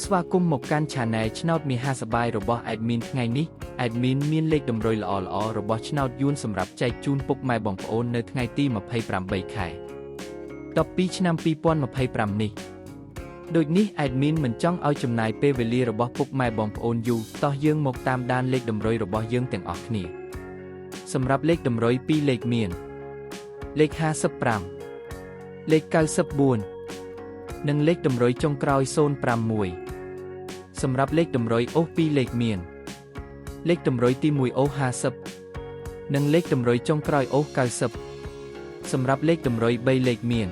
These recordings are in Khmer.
ស្វាគមន៍មកកាន់ Channel ឆ្នោតមហាសប្បាយរបស់ Admin ថ្ងៃនេះ Admin មានលេខតម្រុយល្អៗរបស់ឆ្នោតយួនសម្រាប់ចែកជូនពុកម៉ែបងប្អូននៅថ្ងៃទី28 ខែ12 ឆ្នាំ 2025 នេះដូចនេះ Admin មិនចង់ឲ្យចំណាយពេលវេលារបស់ពុកម៉ែបងប្អូនយូរតោះយើងមកតាមដានលេខតម្រុយរបស់យើងទាំងអស់គ្នាសម្រាប់លេខតម្រុយ2លេខមានលេខ55លេខ94និងលេខតម្រុយចុងក្រោយ051សម្រាប់លេខតម្រុយអូស2លេខមានលេខតម្រុយទី1អូស50និងលេខតម្រុយចុងក្រោយអូស90សម្រាប់លេខតម្រុយ3លេខមាន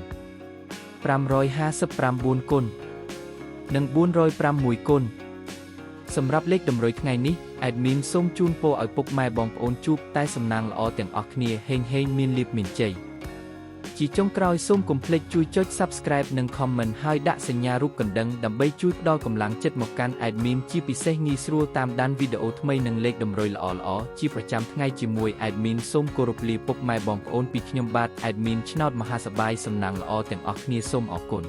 559គុណនិង406គុណសម្រាប់លេខតម្រុយថ្ងៃនេះ Admin សូមជូនពរឲ្យពុកម៉ែបងប្អូនជួបតែសំណាងល្អទាំងអស់គ្នាហេងមានលាភមានជ័យជាចុងក្រោយសូមកុំភ្លេចជួយចុច Subscribe និង Comment ហើយដាក់សញ្ញារូបកណ្ដឹងដើម្បីជួយផ្ដល់កម្លាំងចិត្តមកកាន់ Admin ជាពិសេសងាយស្រួលតាមដានវីដេអូថ្មីនិងលេខតម្រុយល្អៗជាប្រចាំថ្ងៃជាមួយ Admin សូមគោរពលាពុកម៉ែបងប្អូនពីខ្ញុំបាទ Admin ឆ្នោតមហាសប្បាយសំណាងល្អទាំងអស់គ្នាសូមអរគុណ